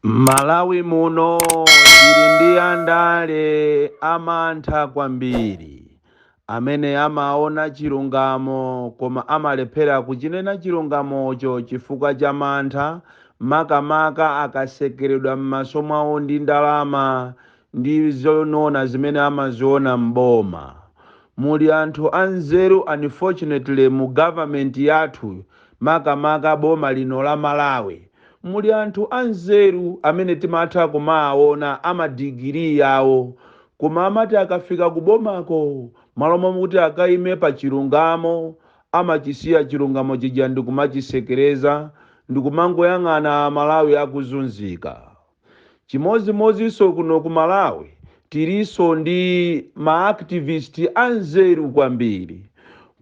Malawi muno tili ndi andale amantha kwambiri amene amaona chilungamo koma amalephera kuchinena chilungamocho chifukwa cha mantha makamaka akasekeredwa m'maso mwawo ndi ndalama ndi zonona zimene amaziona m'boma. Muli anthu anzeru unfortunately mu government yathu makamaka boma lino la Malawi. Muli anthu anzeru amene timatha kumawaona amadigiri yawo koma amati akafika kubomako malo momwe akaime pa chilungamo amachisiya chilungamo chija ndikumachisekereza ndikumangoyang'ana Malawi akuzunzika. Chimozimozinso kuno ku Malawi tiliso ndi maactivist anzeru kwambiri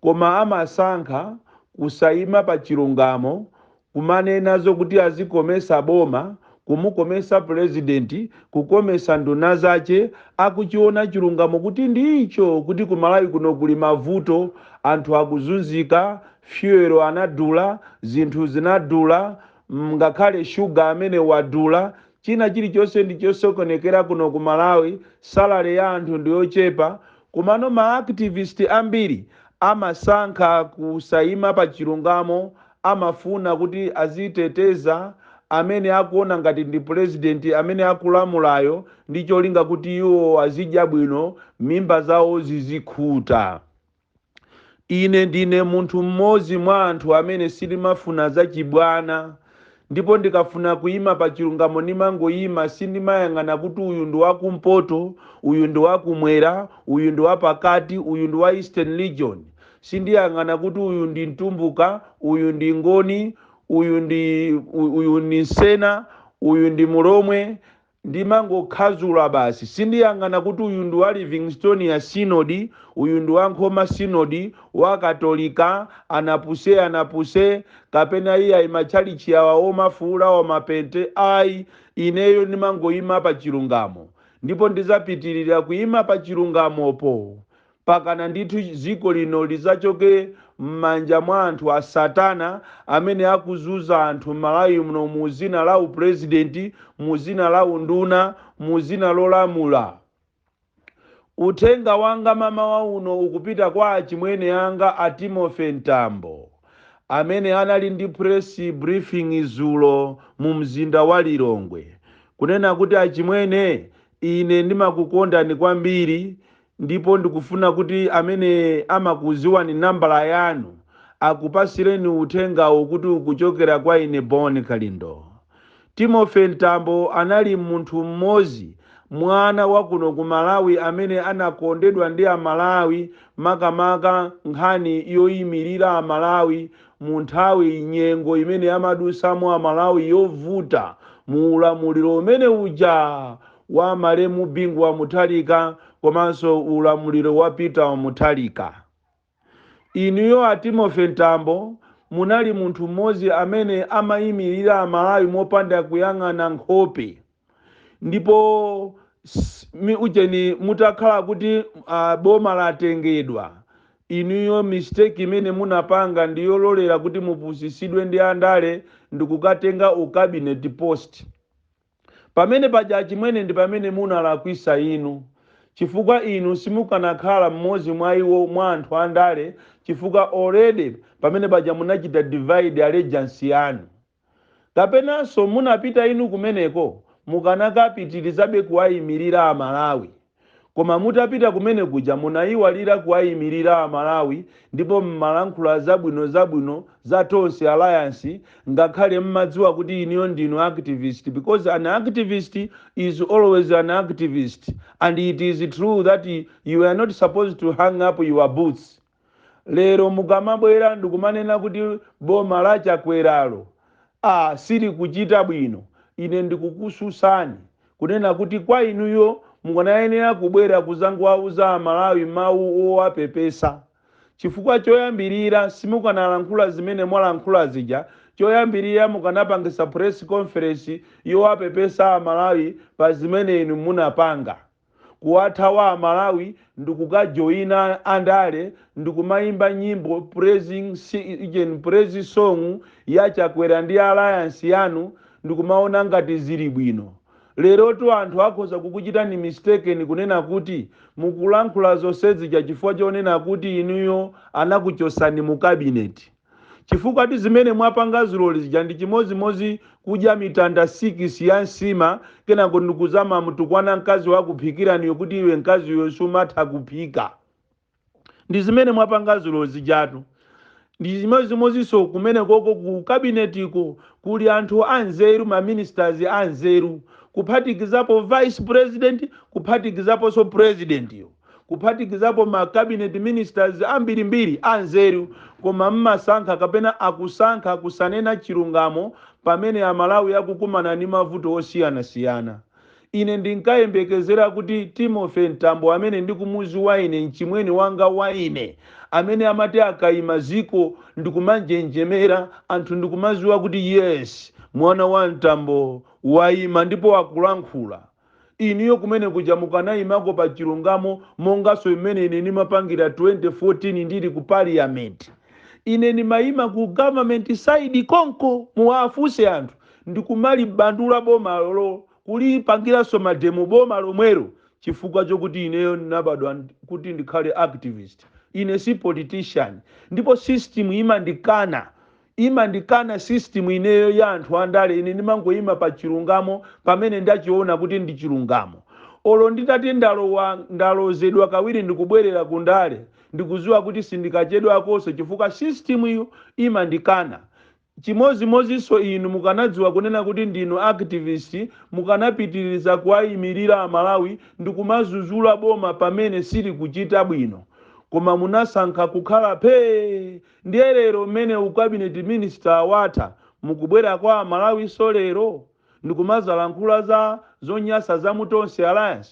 koma amasankha kusayima pa chilungamo kumanenazo kuti azikomesa boma kumukomesa president kukomesa nduna zace akuchiona chilungamo kuti ndicho kuti ku Malawi kuno kuli mavuto anthu akuzunzika fuel anadula zinthu zinadula ngakhale sugar amene wadula china chilichonse ndichosokonekera kuno ku Malawi salary ya anthu ndiyochepa komano maactivist ambiri amasankha kusayima pa chilungamo amafuna kuti aziteteza amene akuona ngati ndi president amene akulamulayo ndi cholinga kuti iwo azidya bwino mimba zawo zizikhuta. Ine ndine munthu mmodzi mwa anthu amene sindimafuna zachibwana ndipo ndikafuna kuyima pa chilungamo ndimangoyima sindimayang'ana kuti uyu ndi wakumpoto uyu ndi wakumwera uyu ndi wapakati uyu ndi wa Eastern Region. Sindiyang'ana kuti uyu ndi Mtumbuka uyu ndi Ngoni uyu ndi Nsena uyu ndi Mulomwe ndimangokhazula basi. Sindiyang'ana kuti uyu ndi wa Livingstone ya Synod uyu ndi wa Nkhoma Synod wa Katolika anapuse kapena iya imachalichi yawa omafuula wa mapente ayi ineyo ndimangoyima pa chilungamo ndipo ndizapitirira kuyima pa chilungamopo pakana ndithu dziko lino lizachoke m'manja mwa anthu a Satana amene akuzunza anthu Malawi muno mu zina la upresident mu zina la unduna mu zina lolamula. Uthenga wanga mama wa uno ukupita kwa achimwene yanga a Timothy Ntambo amene anali ndi press briefing izulo mu mzinda wa Lilongwe kunena kuti achimwene ine ndimakukondani kwambiri ndipo ndikufuna kuti amene amakuziwani nambala yanu akupasireni uthengawo kuti ukuchokera kwa ine Boni Kalindo. Timothy Ntambo anali munthu mmodzi mwana wa kuno ku Malawi amene anakondedwa ndi Amalawi makamaka nkhani yoyimirira Amalawi mu nthawi nyengo imene amadusamo Amalawi yovuta mu ulamuliro umene uja wa Malemu Bingu wa Mutharika komanso ulamuliro wa Peter wa Mutharika. Inuyo a Timothy Ntambo munali munthu mmodzi amene amayimirira Amalawi mopanda kuyang'ana nkhope ndipo ujeni mutakhala kuti boma latengedwa inuyo mistake imene munapanga ndiyololera kuti mupusisidwe ndi andale ndikukatenga cabinet post. Pamene paja achimwene ndi pamene munalakwisa inu chifukwa inu simukanakhala mmodzi mwa iwo mwa anthu andale chifukwa already pamene paja munachita divide allegiance yanu kapenanso munapita inu kumeneko mukanakapitirizabe kuwayimirira Amalawi koma mutapita kumene kuja munayiwalira kuwayimirira Amalawi ndipo mmalankhula zabwino za Tonse Alliance ngakhale mmadziwa kuti iniyo ndinu activist because an activist is always an activist and it is true that you are not supposed to hang up your boots. Lero mukamabwera ndikumanena kuti boma la Chakweralo sili kuchita bwino ine ndikukususani kunena kuti kwa inuyo mukanayenera kubwera kuzangowauza Amalawi mawu owapepesa chifukwa choyambirira simukanalankhula zimene mwalankhula zija choyambirira mukanapangisa press conference yowapepesa Amalawi pa zimene inu munapanga kuwathawa Amalawi ndikukajoina andale ndikumayimba nyimbo praise song ya Chakwera ndi alliance yanu ndikumaona ngati zili bwino. Lero tu anthu akhoza kukuchitani mistaken kunena kuti mukulankhula zonsezi chifukwa chonena kuti inuyo anakuchosani mu cabinet. Chifukwa ti zimene mwapanga ziloli zija ndi chimozimozi kudya mitanda 6 ya nsima kenako ndikuzama mtukwana mkazi wakuphikirani kuti iwe mkazi uyo sumatha kuphika. Ndi zimene mwapanga ziloli zijatu. Ndi chimozimozinso kumene koko ku kabinetiko kuli anthu anzeru, ma ministers anzeru, kuphatikizapo vice president, kuphatikizapo so president yo, kuphatikizapo ma cabinet ministers ambirimbiri anzeru, koma mmasankha kapena akusankha kusanena chilungamo pamene amalawi akukumana ndi mavuto osiyana-siyana. Ine ndinkayembekezera kuti Timothy Ntambo amene ndikumuzi waine mchimweni wanga waine amene amati akayima ziko ndikumanjenjemera anthu ndikumaziwa kuti yes mwana wa Ntambo waima ndipo akulankhula. Iniyo kumene kuja mukanayimako pa chilungamo mongaso imene ine nimapangira 2014 ndili ku parliament. Ine nimayima ku government side konko muwafuse anthu ndikumali bandula boma lolo kulipangiranso mademo boma lomwero chifukwa chokuti ineyo nabadwa kuti ndikhale activist. Ine si politician. Ndipo system imandikana system ineyo ya anthu andale. Ine nimangoyima pa chilungamo pamene ndachiona kuti ndi chilungamo. Olo nditati ndalozedwa kawiri ndikubwerera kundale ndikuziwa kuti sindikachedwa konse chifukwa system iyo imandikana. Chimozimozinso inu mukanadziwa kunena kuti ndinu activist mukanapitiriza kuwayimirira amalawi ndikumazuzula boma pamene sili kuchita bwino. Koma munasankha kukhala pe ndiye lero mmene ucabinet minister watha mukubwera kwa amalawi so lero ndikumazalankhula za zonyasa za Mutonse Alliance.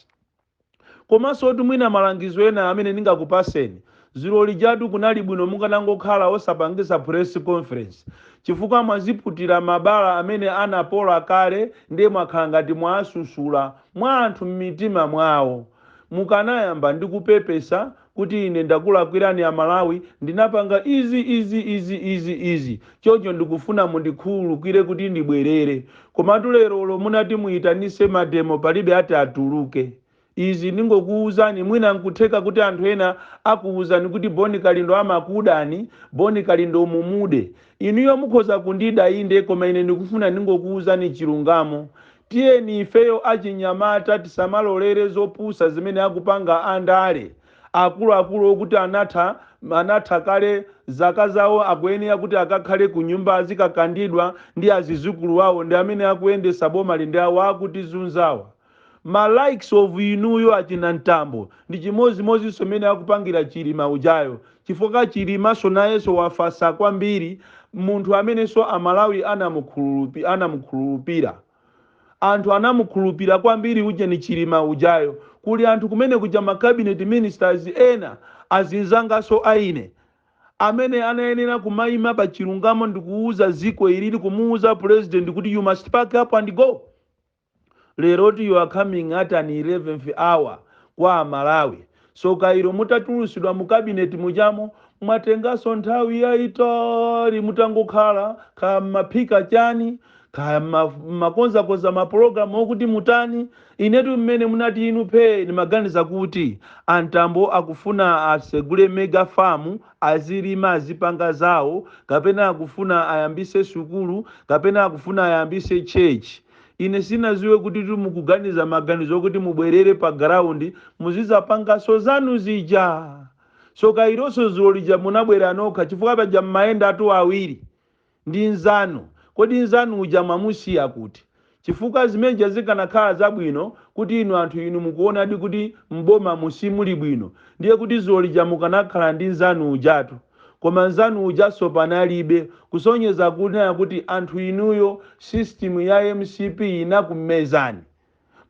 Komanso kuti mwina malangizo ena amene ndingakupaseni ziloli jatu kunali bwino mukanangokhala osapangisa press conference chifukwa mwaziputira mabala amene anapola kale ndiye mwakhala ngati mwasusula mwa anthu m'mitima mwawo. Mukanayamba ndikupepesa kuti ine ndakulakwirani amalawi ndinapanga izi choncho ndikufuna mundikhululukire kuti ndibwerere. Komatu lero munati muyitanise mademo palibe ati atuluke. Izi ningokuuzani mwina nkutheka kuti anthu ena akuuzani kuti Boni Kalindo amakudani, Boni Kalindo mumude. Inuyo mukhoza kundida inde koma ine ndikufuna ningokuuzani chilungamo. Tiyeni ifeyo achinyamata tisamalolere zopusa zimene akupanga andale. Akulu okuti anatha kale zaka zawo akuyenera kuti akakhale ku nyumba azikakandidwa ndi azizukulu wawo ndi amene akuyendesa boma linde awo akuti zunzawa. Ma likes of inuyo achina Ntambo ndi chimozimozi somene akupangira Chilima ujayo chifukwa Chilima so nayeso wafasa kwambiri munthu amene so amalawi anamukhulupira. Anthu anamukhulupira kwambiri uje ni Chilima ujayo. Kuli anthu kumene kuja ma cabinet ministers ena azinzanga so aine amene anayenera kumayima pa chilungamo ndikuuza ziko ilili kumuuza president kuti you must pack up and go. Lero you are coming at an 11th hour kwa Malawi. So kairo mutatulusidwa mu cabinet mujamo mwatengaso nthawi yaitali mutangokhala kama phika chani kama makonza maprogramu okuti mutani. Inetu mmene munati inu pe nimaganiza kuti Antambo akufuna asegule mega farm azilima azipanga zawo kapena akufuna ayambise sukulu kapena akufuna ayambise church. Ine sinaziwe kuti mukuganiza maganizo kuti mubwerere pa ground muzizapanga so zanu zija. So kairoso zolija munabwera nokha chifukwa paja maenda atu awiri ndi nzanu. Kodi nzanu uja mamusiya kuti chifukwa zimenja zikanakhala zabwino kuti inu anthu inu mukuona di kuti mboma musimuli bwino ndiye kuti zolija mukanakhala ndi nzanu ujatu. Koma nzanu ujaso panalibe kusonyeza kuti anthu inuyo system ya MCP inakumezani.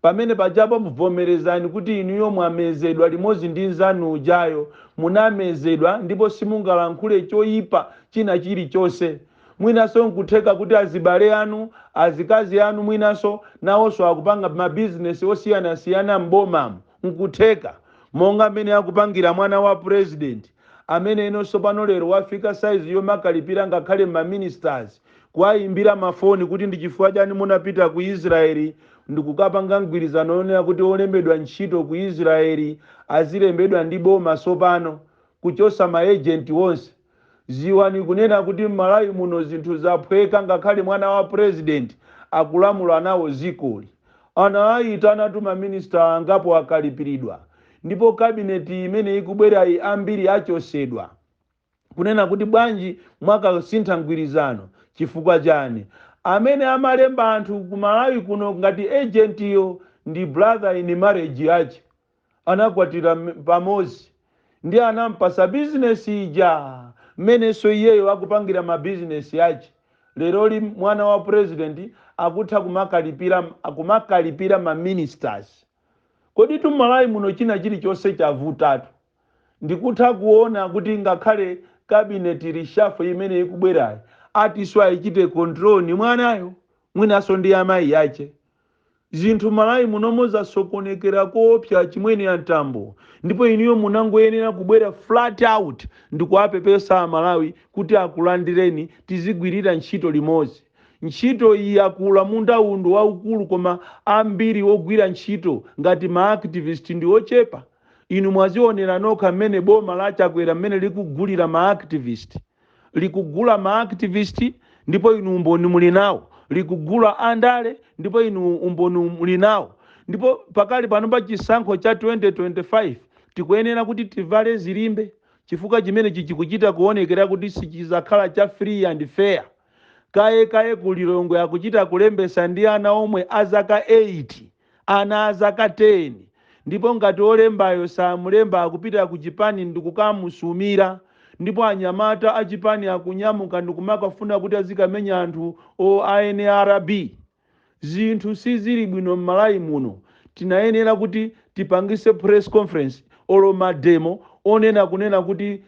Pamene pajapo muvomerezani kuti inuyo mwamezedwa limodzi ndi nzanu ujayo munamezedwa ndipo simungalankhule choyipa china chilichonse. Mwinaso nkutheka kuti azibale anu azikazi anu mwinaso nawonso akupanga ma business osiyana mbomamu nkutheka monga amene akupangira mwana wa president amene inonso pano lero wafika size yomakalipira ngakhale ma ministers kuwayimbira mafoni kuti ndi chifukwa chani munapita ku Israeli ndikukapanga mgwirizano onena kuti olembedwa ntchito ku Israeli azilembedwa ndi boma sopano kuchosa maejenti wonse. Ziwani kunena kuti m'Malawi muno zinthu zaphweka, ngakhale mwana wa president akulamula nawo zikoli. Ana ayitana tu maminista angapo akalipiridwa, ndipo kabineti imene ikubwera ambiri achosedwa kunena kuti bwanji mwakasintha mgwirizano. Chifukwa chani? Amene amalemba anthu ku Malawi kuno ngati agentiyo ndi brother in marriage yache, anakwatira pamozi ndi anampasa business ija mmeneso iyeyo akupangira mabusiness yache. Leroli mwana wa president akutha kumakalipira ma ministers. Kodi tu Malawi muno china chilichonse chavutatu. Ndikutha kuona kuti ngakhale kabineti reshuffle imene ikubwerayo atiswa ayichite control ni mwanayo mwinaso ndi amayi yache. Zinthu Malawi muno zasokonekera koopsa chimwene ya ntambo, ndipo iniyo munangoyenera kubwera flat out ndikuwapepesa Malawi kuti akulandireni tizigwirira ntchito limodzi. Ntchito iyi akula munda undu waukulu, koma ambiri ogwira ntchito ngati ma activist ndi ochepa. Inu mwazionera nokha mmene boma la Chakwera mmene likugulira ma activist, likugula ma activist ndipo inu umboni muli nawo, likugula andale ndipo inu umboni muli nawo. Ndipo pakali pano pa chisankho cha 2025 tikuyenera kuti tivale zilimbe, chifukwa chimene chichikuchita kuonekera kuti sichizakhala cha free and fair. Kaye kulilongwe akuchita kulembesa ndi ana omwe azaka 8, ana azaka 10, ndipo ngati olembayo samulemba akupita ku Chipani ndikukamusumira, ndipo anyamata a Chipani akunyamuka ndikumakafuna kuti azikamenya anthu o ANRB. Zinthu sizili bwino m'Malawi muno. Tinayenera kuti tipangise press conference olo mademo onena kunena kuti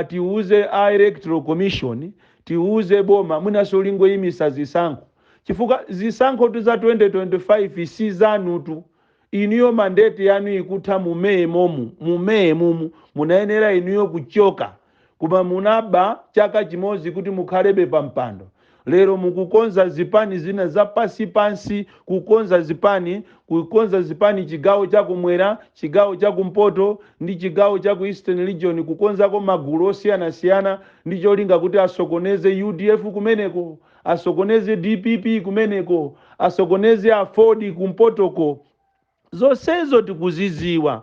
tiuze electoral commission, tiuze boma mwinaso lingoyimisa zisankho, chifukwa zisankho tu za 2025 si zanutu. Iniyo mandate yanu ikutha mumeye mumu munayenera iniyo kuchoka, kuma munaba chaka chimozi kuti mukhalebe pampando. Lero mukukonza zipani zina za pansi, kukonza zipani chigawo chakumwera, chigawo chakumpoto ndi chigawo chaku Eastern Region, kukonzako magulu osiyana ndi cholinga kuti asokoneze UDF kumeneko, asokoneze DPP kumeneko, asokoneze Afodi kumpotoko. Zonsezo tikuziziwa.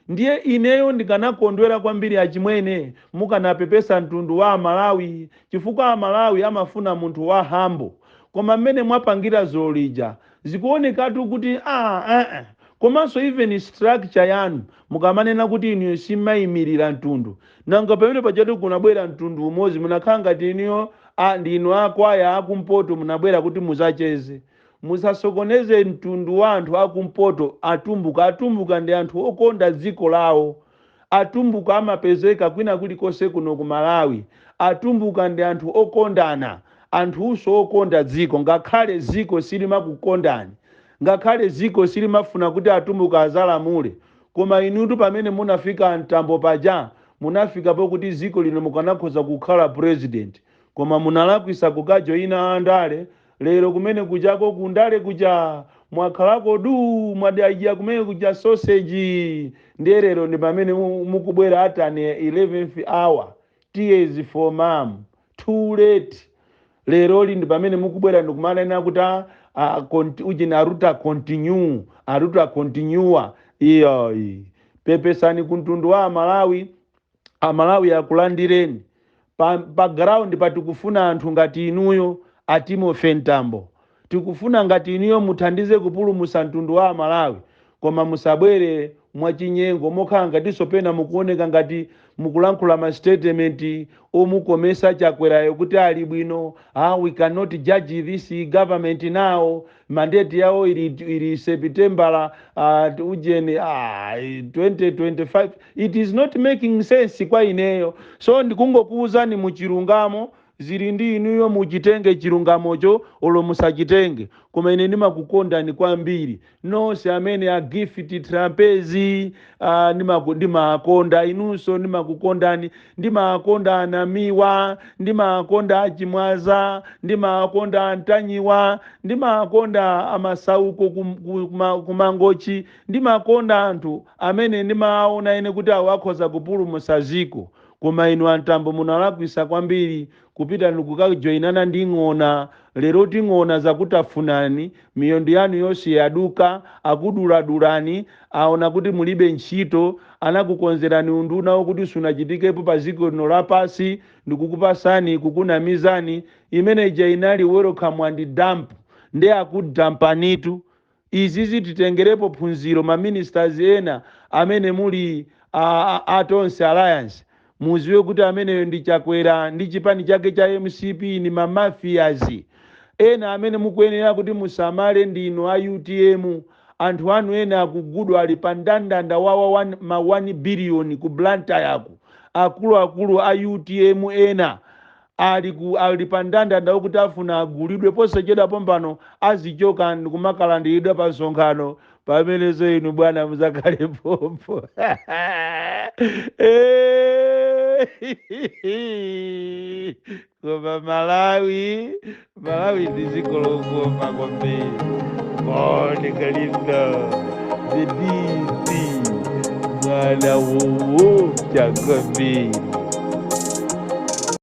Ndiye ineyo ndikanakondwera kwambiri achimwene mukanapepesa mtundu wa Malawi, chifukwa Malawi amafuna munthu wa hambo. Koma mmene mwapangira zolija zikuonekatu kuti komanso even structure yanu mukamanena kuti iniyo simayimirira mtundu, nanga pamene pachatu kunabwera mtundu umodzi munakhala ngati iniyo ndinu akwaya akumpoto munabwera kuti muzacheze. Musasokoneze mtundu wa anthu akumpoto. Atumbuka ndi anthu okonda dziko lawo. Atumbuka amapezeka kwina kulikonse kuno ku Malawi. Atumbuka ndi anthu okondana, anthuso okonda dziko, ngakhale dziko silimakukondani, ngakhale dziko silimafuna kuti atumbuka azalamule. Koma inutu pamene munafika mtambo paja munafika pokuti dziko lino mukanakhoza kukhala president, koma munalakwisa kukajoyina andale. Lero kumene kujako kundale kuja mwakhalako mwadajia kumene kuja sausage. Nderero ndi pamene mukubwera atani 11th hour, tears for mom, too late. Lero ndi pamene mukubwera ndikumanena kuti ujina aruta continue iyo. Pepesani kuntundu wa Malawi akulandireni. Pa ground patikufuna anthu ngati inuyo Timothy Ntambo. Tikufuna ngati iniyo muthandize kupulumutsa mtundu wa Malawi, koma musabwere mwachinyengo mokhala ngatiso pena mukuoneka ngati mukulankhula ma statement omukomesa Chakwerayo kuti ali bwino. We cannot judge this government now. Mandate yawo ili September 2025. It is not making sense kwa ineyo. So ndikungokuuzani muchilungamo zili ndi inuyo muchitenge chilungamocho olo musachitenge, koma ine ndimakukondani kwambiri nonse amene a gift trapezi ndimakonda inunso, ndimakukondani, ndimakonda anamiwa, ndimakonda achimwaza, ndimakonda antanyiwa, ndimakonda amasauko kumangochi, ndimakonda anthu amene ndimaona ine kuti awo akhoza kupulumutsa ziko. Koma inu antambo munalakwisa kwambiri kupita ndikukajoyinana ndi ng'ona. Lero ting'ona zakutafunani, miyondo yanu yonse yaduka, akuduladulani, aona kuti mulibe ntchito, anakukonzerani unduna wokuti sunachitikepo pa ziko lino lapasi, ndikukupasani kukunamizani. Imene ija inali welcome and dump, ndi akudampanitu. Izi zititengerepo phunziro maministers ena amene muli atonse alliance, muziwe kuti ameneyo ndi Chakwera ndi chipani chake cha MCP ni mamafiazi. Ena amene mukuyenera kuti musamale ndino a UTM, anthu anu ena akugudwa ali pa ndandanda wawa 1 billion ku Blantyre yako. Akulu a UTM ena ali pa ndandanda wokuti afuna agulidwe posachedwa pompano azichoka ndikumalandiridwa pa msonkhano, pamenezo inu bwana muzakhale pompo. Koma Malawi ndi dziko lokoma kwambiri. Moni Kalinda the DC mwana wowo chakwambiri.